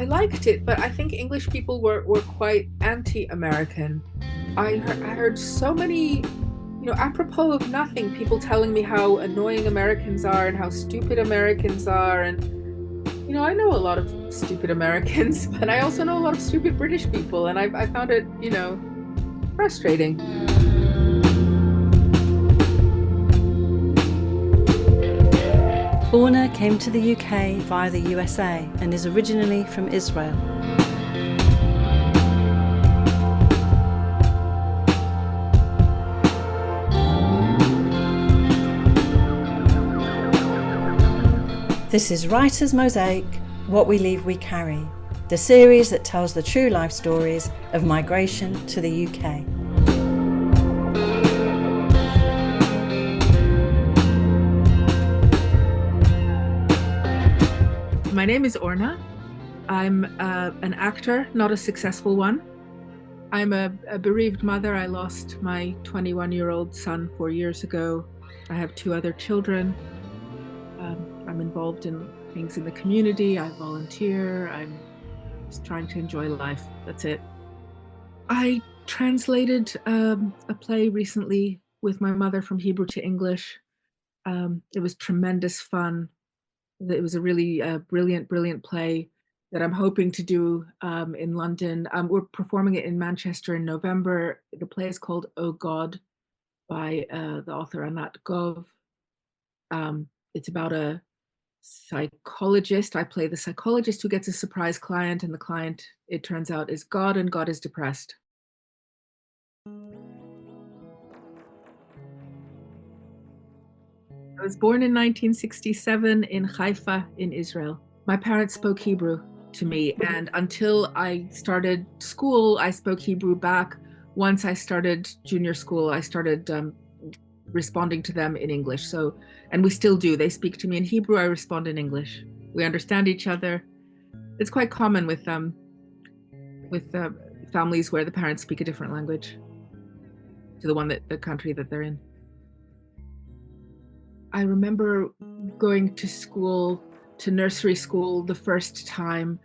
I liked it, but I think English people were quite anti-American. I heard so many, apropos of nothing, people telling me how annoying Americans are and how stupid Americans are. And, I know a lot of stupid Americans, but I also know a lot of stupid British people. And I found it, frustrating. Orna came to the UK via the USA and is originally from Israel. This is Writer's Mosaic, What We Leave We Carry, the series that tells the true life stories of migration to the UK. My name is Orna. I'm an actor, not a successful one. I'm a bereaved mother. I lost my 21-year-old son 4 years ago. I have 2 other children. I'm involved in things in the community. I volunteer. I'm just trying to enjoy life. That's it. I translated a play recently with my mother from Hebrew to English. It was tremendous fun. It was a really brilliant play that I'm hoping to do in London. We're performing it in Manchester in November. The play is called Oh God by the author Anat Gov. It's about a psychologist. I play the psychologist who gets a surprise client, and the client, it turns out, is God, and God is depressed. I was born in 1967 in Haifa in Israel. My parents spoke Hebrew to me, and until I started school, I spoke Hebrew back. Once I started junior school, I started responding to them in English. So, and we still do. They speak to me in Hebrew, I respond in English. We understand each other. It's quite common with families where the parents speak a different language to the country that they're in. I remember going to school, to nursery school the first time,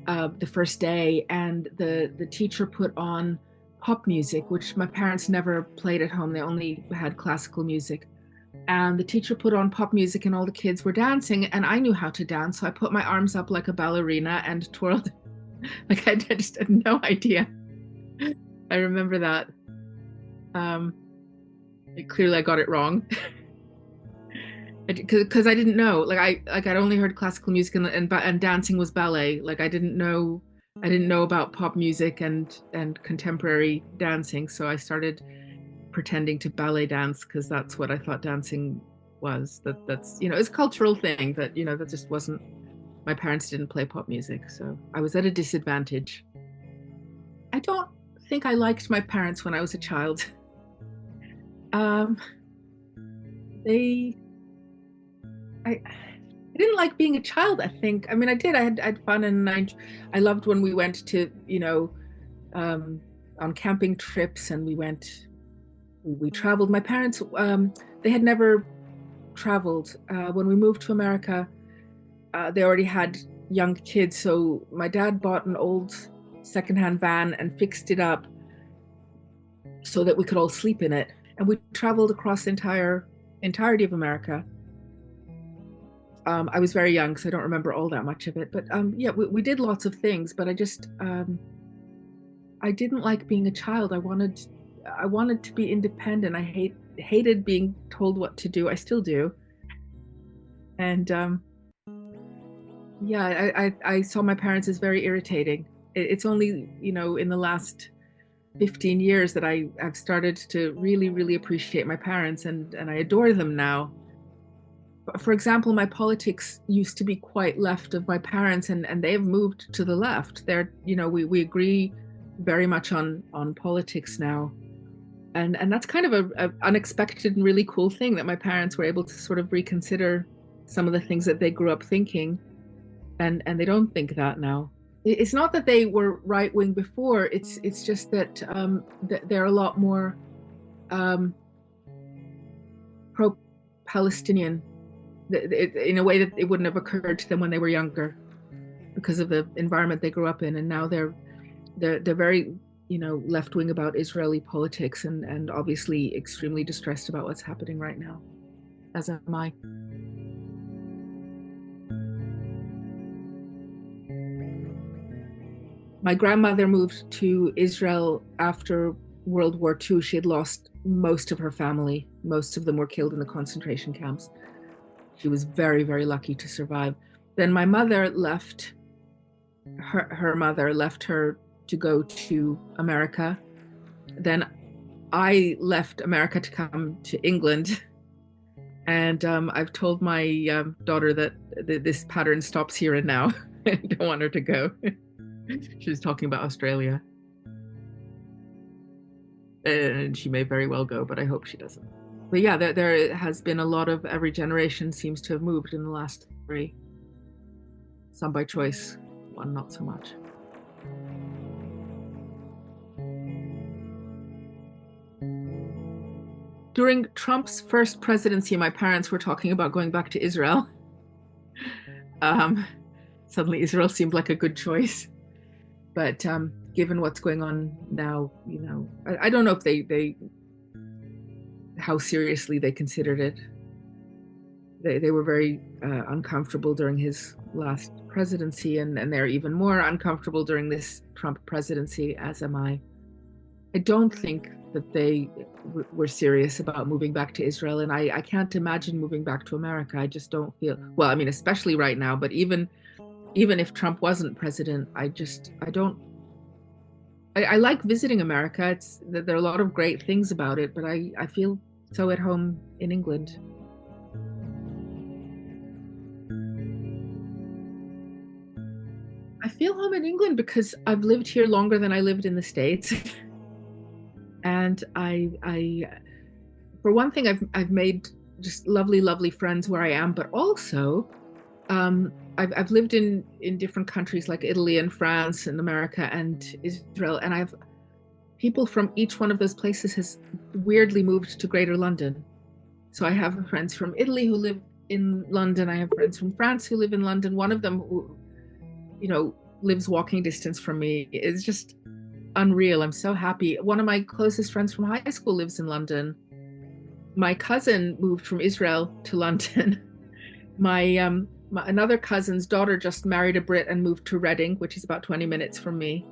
the first day, and the teacher put on pop music, which my parents never played at home. They only had classical music. And the teacher put on pop music and all the kids were dancing, and I knew how to dance. So I put my arms up like a ballerina and twirled. Like I just had no idea. I remember that. Clearly I got it wrong. Because I didn't know, I'd only heard classical music and dancing was ballet. Like I didn't know about pop music and contemporary dancing. So I started pretending to ballet dance because that's what I thought dancing was. That's it's a cultural thing that that just wasn't. My parents didn't play pop music, so I was at a disadvantage. I don't think I liked my parents when I was a child. They I didn't like being a child, I think. I mean, I did. I had fun, and I loved when we went to, on camping trips, and we traveled. My parents, they had never traveled. When we moved to America, they already had young kids, so my dad bought an old secondhand van and fixed it up so that we could all sleep in it. And we traveled across the entirety of America. I was very young, so I don't remember all that much of it. But yeah, we did lots of things. But I didn't like being a child. I wanted to be independent. I hated being told what to do. I still do. And yeah, I saw my parents as very irritating. It's only in the last 15 years that I've started to really appreciate my parents, and I adore them now. For example, my politics used to be quite left of my parents, and they have moved to the left. We agree very much on politics now. And that's kind of a unexpected and really cool thing, that my parents were able to sort of reconsider some of the things that they grew up thinking, and they don't think that now. It's not that they were right wing before. It's just that they're a lot more pro Palestinian in a way that it wouldn't have occurred to them when they were younger. because of the environment they grew up in, and now they're very, left wing about Israeli politics, and obviously extremely distressed about what's happening right now, as am I. My grandmother moved to Israel after World War II. She had lost most of her family. Most of them were killed in the concentration camps. She was very, very lucky to survive. Then my mother left, her mother left her to go to America. Then I left America to come to England. And I've told my daughter that this pattern stops here and now. I don't want her to go. She's talking about Australia. And she may very well go, but I hope she doesn't. But yeah, there has been a lot of, every generation seems to have moved in the last 3. Some by choice, one not so much. During Trump's first presidency, my parents were talking about going back to Israel. Suddenly Israel seemed like a good choice. But given what's going on now, I don't know if they how seriously they considered it. They were very uncomfortable during his last presidency, and they're even more uncomfortable during this Trump presidency, as am I. I don't think that they were serious about moving back to Israel, and I can't imagine moving back to America. I just don't feel, well, I mean, especially right now, but even if Trump wasn't president, I like visiting America. There are a lot of great things about it, but I feel so at home in England. I feel home in England because I've lived here longer than I lived in the States. And for one thing, I've made just lovely friends where I am, but also I've lived in different countries like Italy and France and America and Israel, and I've people from each one of those places has weirdly moved to Greater London. So I have friends from Italy who live in London. I have friends from France who live in London. One of them who, lives walking distance from me. It's just unreal. I'm so happy. One of my closest friends from high school lives in London. My cousin moved from Israel to London. My another cousin's daughter just married a Brit and moved to Reading, which is about 20 minutes from me.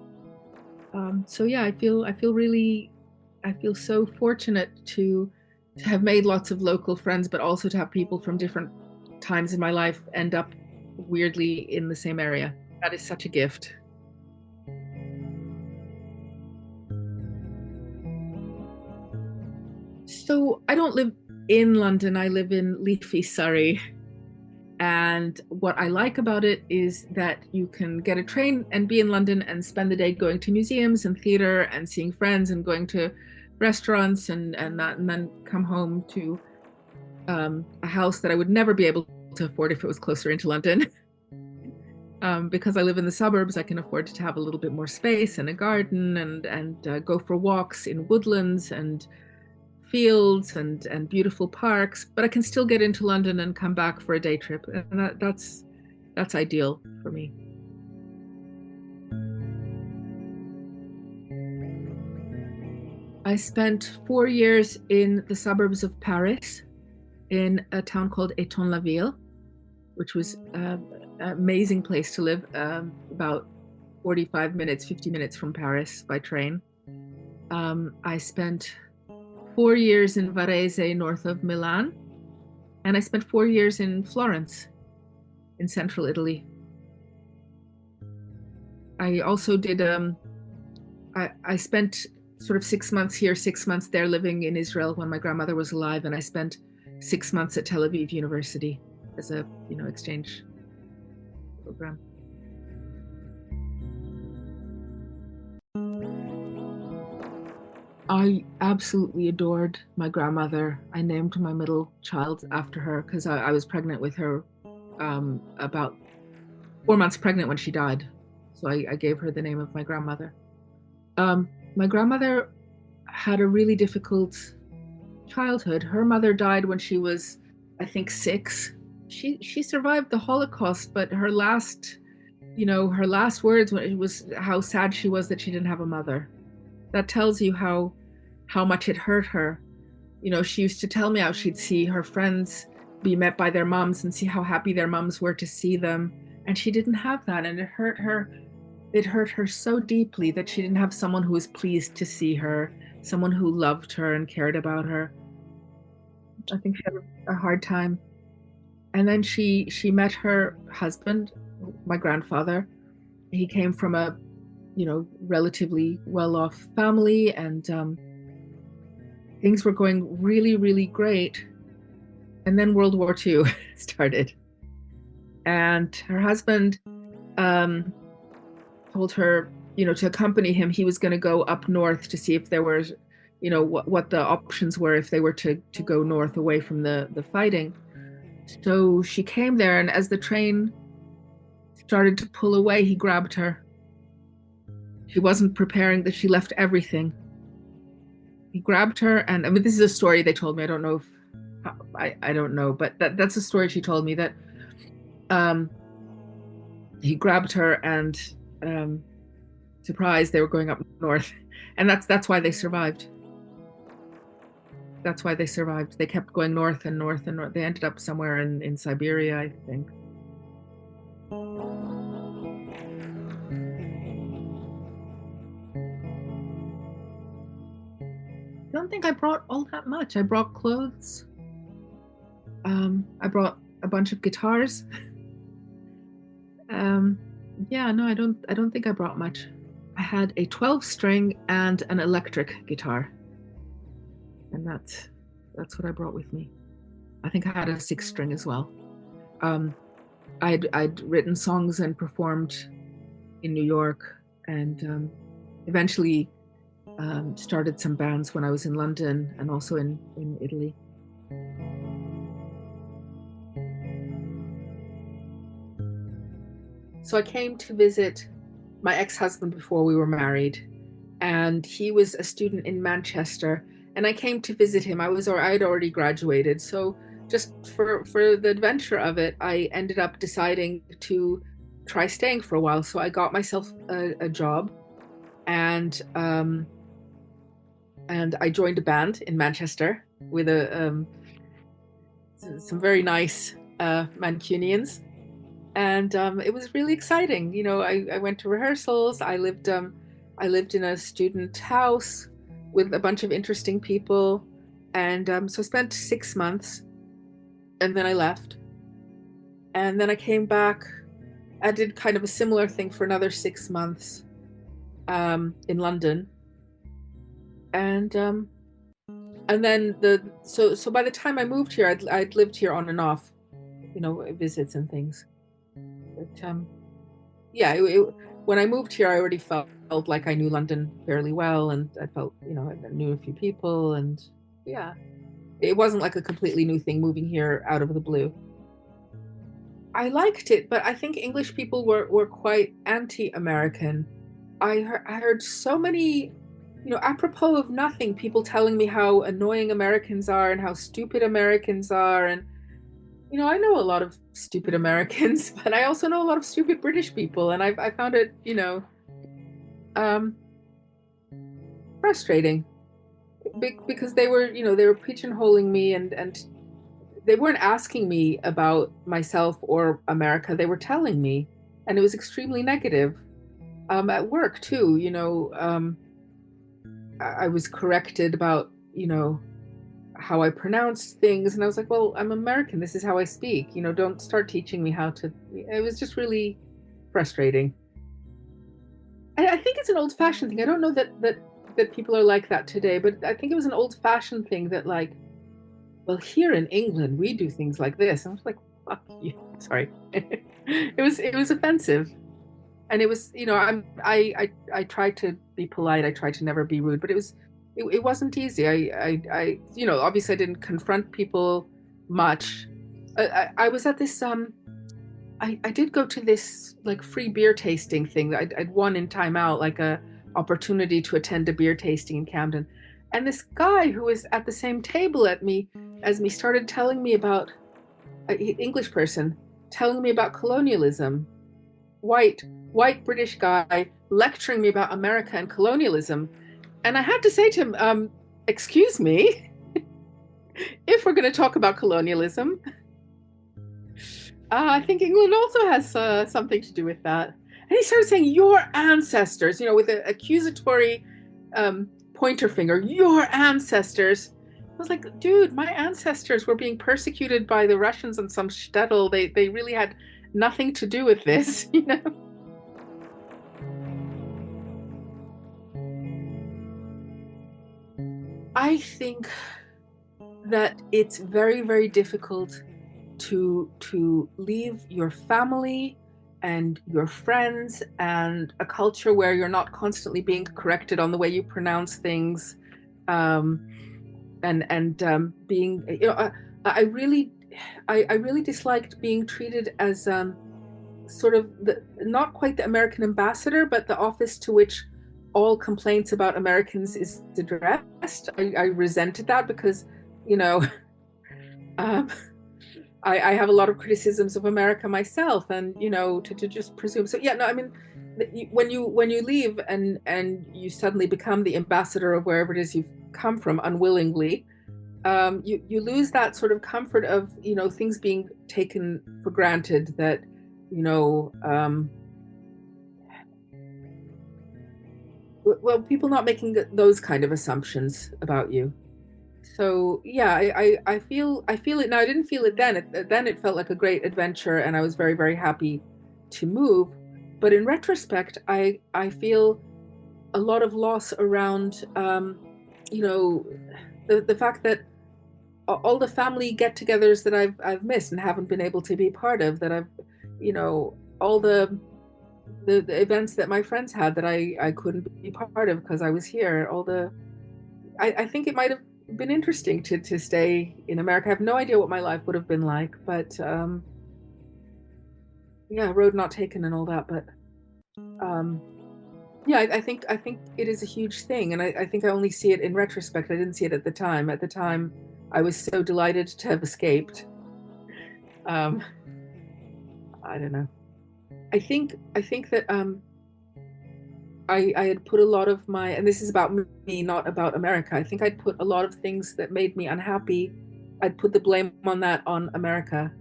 So yeah, I feel so fortunate to have made lots of local friends, but also to have people from different times in my life end up weirdly in the same area. That is such a gift. So I don't live in London. I live in leafy Surrey. And what I like about it is that you can get a train and be in London and spend the day going to museums and theater and seeing friends and going to restaurants and then come home to a house that I would never be able to afford if it was closer into London. Because I live in the suburbs, I can afford to have a little bit more space and a garden and go for walks in woodlands and fields and beautiful parks, but I can still get into London and come back for a day trip, and that's ideal for me. I spent 4 years in the suburbs of Paris, in a town called Étang-la-Ville, which was an amazing place to live, about 45 minutes, 50 minutes from Paris by train. I spent 4 years in Varese, north of Milan, and I spent 4 years in Florence, in central Italy. I also did, I spent sort of 6 months here, 6 months there, living in Israel when my grandmother was alive, and I spent 6 months at Tel Aviv University as a, exchange program. I absolutely adored my grandmother. I named my middle child after her because I was pregnant with her, about 4 months pregnant when she died. So I gave her the name of my grandmother. My grandmother had a really difficult childhood. Her mother died when she was, I think, 6. She survived the Holocaust, but her last, her last words was how sad she was that she didn't have a mother. That tells you how much it hurt her. She used to tell me how she'd see her friends be met by their moms and see how happy their moms were to see them. And she didn't have that. And it hurt her. It hurt her so deeply that she didn't have someone who was pleased to see her, someone who loved her and cared about her. I think she had a hard time. And then she met her husband, my grandfather. He came from a, relatively well-off family, and things were going really, really great. And then World War II started. And her husband told her, to accompany him. He was going to go up north to see if there was, what the options were if they were to go north away from the fighting. So she came there, and as the train started to pull away, he grabbed her. She wasn't preparing that. She left everything. He grabbed her, and I mean, this is a story they told me. I don't know if I don't know, but that's a story she told me, that he grabbed her, and surprised they were going up north, and that's why they survived. That's why they survived. They kept going north and north and north. They ended up somewhere in Siberia, I think. I don't think I brought all that much. I brought clothes. I brought a bunch of guitars. Yeah, no, I don't think I brought much. I had a 12 string and an electric guitar. And that's what I brought with me. I think I had a 6 string as well. I'd written songs and performed in New York, and eventually started some bands when I was in London and also in Italy. So I came to visit my ex-husband before we were married, and he was a student in Manchester, and I came to visit him. I'd already graduated, so just for the adventure of it, I ended up deciding to try staying for a while. So I got myself a job, and I joined a band in Manchester with some very nice Mancunians, and it was really exciting. I went to rehearsals. I lived in a student house with a bunch of interesting people, and so I spent 6 months, and then I left, and then I came back. I did kind of a similar thing for another 6 months in London, and then so by the time I moved here, I'd lived here on and off, visits and things. But yeah, when I moved here, I already felt like I knew London fairly well, and I felt, I knew a few people, and yeah, it wasn't like a completely new thing moving here out of the blue. I liked it, but I think English people were quite anti-American. I heard so many, apropos of nothing, people telling me how annoying Americans are and how stupid Americans are, and I know a lot of stupid Americans, but I also know a lot of stupid British people, and I found it, um, frustrating because they were pigeonholing me, and they weren't asking me about myself or America. They were telling me, and it was extremely negative. At work too, I was corrected about, how I pronounced things, and I was like, well, I'm American. This is how I speak. Don't start teaching me how to. It was just really frustrating. I think it's an old-fashioned thing. I don't know that people are like that today, but I think it was an old-fashioned thing that, like, well, here in England we do things like this. And I was like, fuck you. Sorry. It was offensive, and it was, I tried to be polite. I tried to never be rude, but it wasn't easy. I obviously I didn't confront people much. I was at this I did go to this like free beer tasting thing that I'd won in Time Out, like a opportunity to attend a beer tasting in Camden. And this guy who was at the same table as me started telling me about, English person, telling me about colonialism. white, white British guy lecturing me about America and colonialism. And I had to say to him, excuse me, if we're going to talk about colonialism, I think England also has something to do with that. And he started saying, your ancestors, with an accusatory pointer finger, your ancestors. I was like, dude, my ancestors were being persecuted by the Russians on some shtetl. They really had nothing to do with this. I think that it's very, very difficult to leave your family and your friends and a culture where you're not constantly being corrected on the way you pronounce things, um, and being I really I really disliked being treated as sort of not quite the American ambassador, but the office to which all complaints about Americans is addressed. I resented that because you know um, I have a lot of criticisms of America myself, and to just presume. So yeah, no, I mean, when you leave and you suddenly become the ambassador of wherever it is you've come from unwillingly, you lose that sort of comfort of things being taken for granted. That you know, well, people not making those kind of assumptions about you. So yeah, I feel it now. I didn't feel it then. Then it felt like a great adventure, and I was very, very happy to move. But in retrospect, I feel a lot of loss around you know the fact that all the family get-togethers that I've missed and haven't been able to be part of, that I've all the events that my friends had that I couldn't be part of because I was here. I think it might have been interesting to stay in America. I have no idea what my life would have been like, but yeah, road not taken and all that. But um, yeah, I think it is a huge thing, and I think I only see it in retrospect. I didn't see it at the time. At the time, I was so delighted to have escaped. Um, I don't know. I think that I had put a lot of my, and this is about me, not about America. I think I'd put a lot of things that made me unhappy. I'd put the blame on that on America.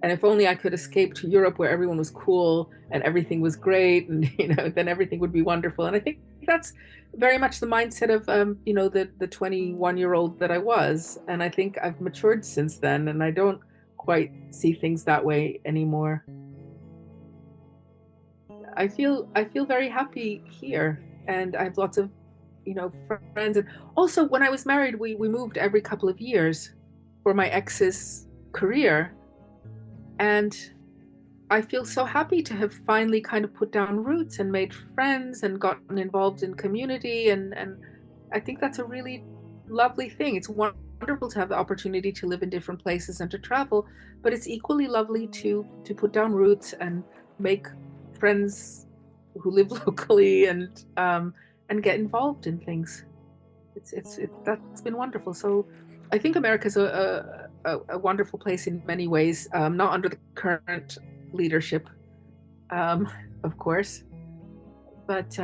And if only I could escape to Europe where everyone was cool and everything was great, and then everything would be wonderful. And I think that's very much the mindset of the 21-year-old that I was. And I think I've matured since then, and I don't quite see things that way anymore. I feel very happy here, and I have lots of friends. And also, when I was married, we moved every couple of years for my ex's career, and I feel so happy to have finally kind of put down roots and made friends and gotten involved in community, and I think that's a really lovely thing. It's wonderful to have the opportunity to live in different places and to travel, but it's equally lovely to put down roots and make friends who live locally, and get involved in things. That's been wonderful. So I think America's a wonderful place in many ways. Not under the current leadership, um, of course, but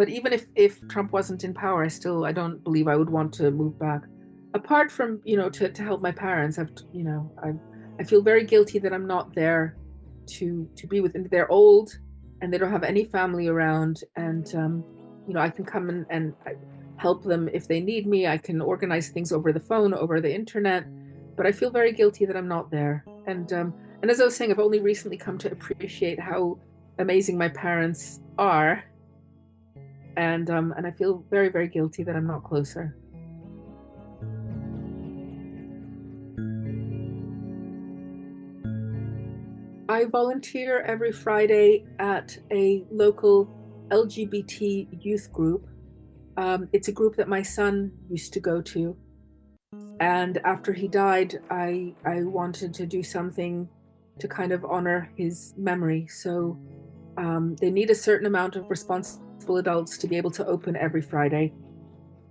even if Trump wasn't in power, I don't believe I would want to move back. Apart from to help my parents, I feel very guilty that I'm not there to be with them. They're old and they don't have any family around, and I can come and help them if they need me. I can organize things over the phone, over the internet, but I feel very guilty that I'm not there. And as I was saying, I've only recently come to appreciate how amazing my parents are, and I feel very, very guilty that I'm not closer. I volunteer every Friday at a local LGBT youth group. It's a group that my son used to go to, and after he died, I wanted to do something to kind of honor his memory. So they need a certain amount of responsible adults to be able to open every Friday.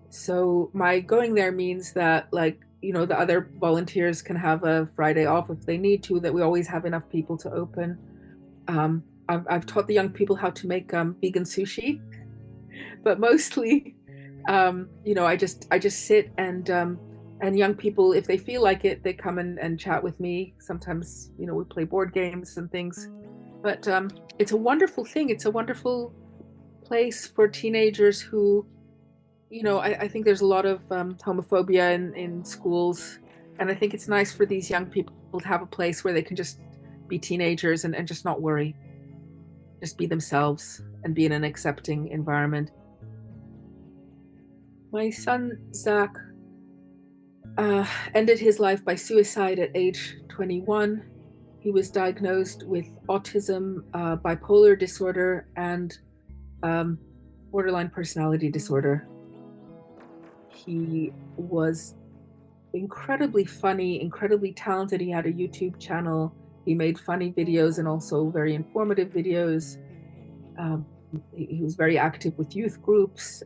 So my going there means that, like, the other volunteers can have a Friday off if they need to, that we always have enough people to open. I've taught the young people how to make vegan sushi, but mostly, I just sit and young people, if they feel like it, they come and chat with me. Sometimes, we play board games and things. But it's a wonderful thing. It's a wonderful place for teenagers who, I think there's a lot of homophobia in schools. And I think it's nice for these young people to have a place where they can just be teenagers and just not worry, just be themselves and be in an accepting environment. My son, Zach, ended his life by suicide at age 21. He was diagnosed with autism, bipolar disorder, and borderline personality disorder. He was incredibly funny, incredibly talented. He had a YouTube channel. He made funny videos and also very informative videos. He was very active with youth groups.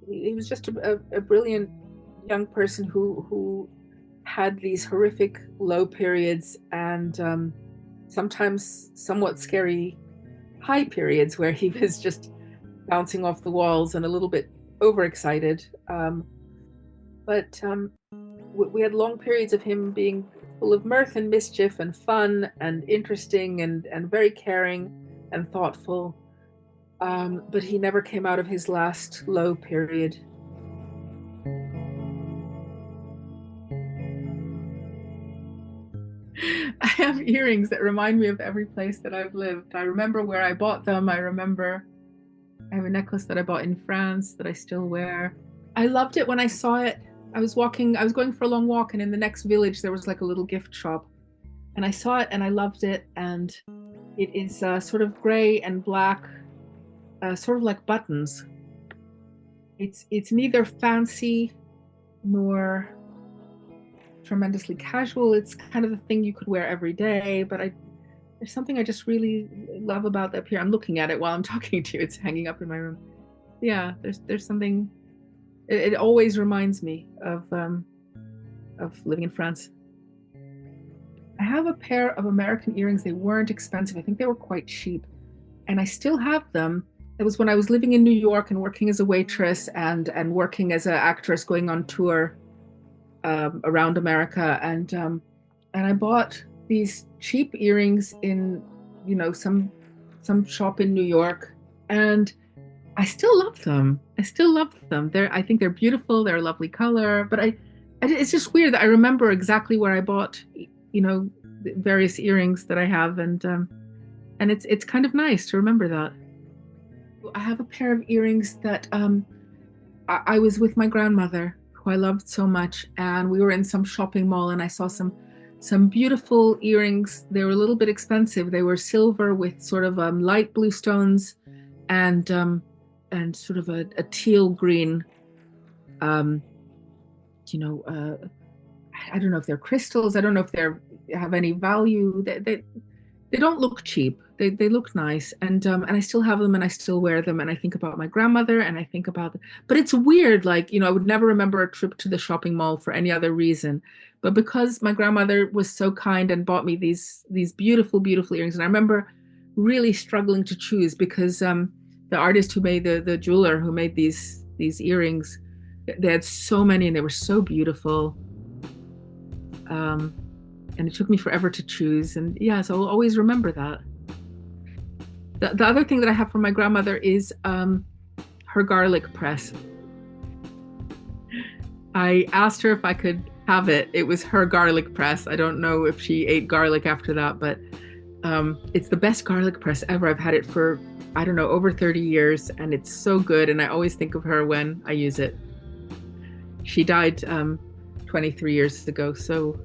He was just a brilliant young person who had these horrific low periods and sometimes somewhat scary high periods where he was just bouncing off the walls and a little bit overexcited. But we had long periods of him being full of mirth and mischief and fun and interesting and very caring and thoughtful. But he never came out of his last low period. I have earrings that remind me of every place that I've lived. I remember where I bought them. I have a necklace that I bought in France that I still wear. I loved it when I saw it. I was going for a long walk, and in the next village there was like a little gift shop. And I saw it and I loved it. And it is sort of gray and black, sort of like buttons. It's neither fancy nor tremendously casual. It's kind of the thing you could wear every day, but there's something I just really love about that pair. I'm looking at it while I'm talking to you. It's hanging up in my room. Yeah, there's something. It always reminds me of living in France. I have a pair of American earrings. They weren't expensive. I think they were quite cheap, and I still have them. It was when I was living in New York and working as a waitress and working as an actress, going on tour around America, and I bought these cheap earrings in some shop in New York, and I still love them. I think they're beautiful. They're a lovely color, but it's just weird that I remember exactly where I bought the various earrings that I have, and it's kind of nice to remember that. I have a pair of earrings that I was with my grandmother, who I loved so much, and we were in some shopping mall, and I saw some beautiful earrings. They were a little bit expensive. They were silver with sort of light blue stones and sort of a teal green. I don't know if they're crystals. I don't know if they have any value. They don't look cheap. They look nice, and I still have them, and I still wear them, and I think about my grandmother, and I think about. But it's weird, like I would never remember a trip to the shopping mall for any other reason, but because my grandmother was so kind and bought me these beautiful, beautiful earrings, and I remember really struggling to choose because the artist who made the jeweler who made these earrings, they had so many, and they were so beautiful. And it took me forever to choose. And yeah, so I'll always remember that. The other thing that I have from my grandmother is her garlic press. I asked her if I could have it. It was her garlic press. I don't know if she ate garlic after that, but it's the best garlic press ever. I've had it for, I don't know, over 30 years, and it's so good. And I always think of her when I use it. She died 23 years ago, so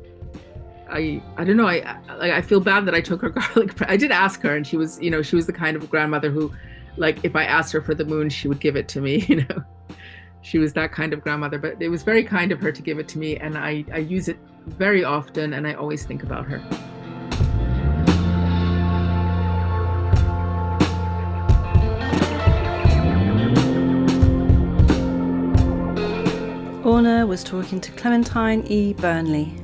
I don't know. I feel bad that I took her garlic press. I did ask her, and she was the kind of grandmother who, like, if I asked her for the moon, she would give it to me. She was that kind of grandmother. But it was very kind of her to give it to me, and I use it very often, and I always think about her. Orna was talking to Clementine E. Burnley.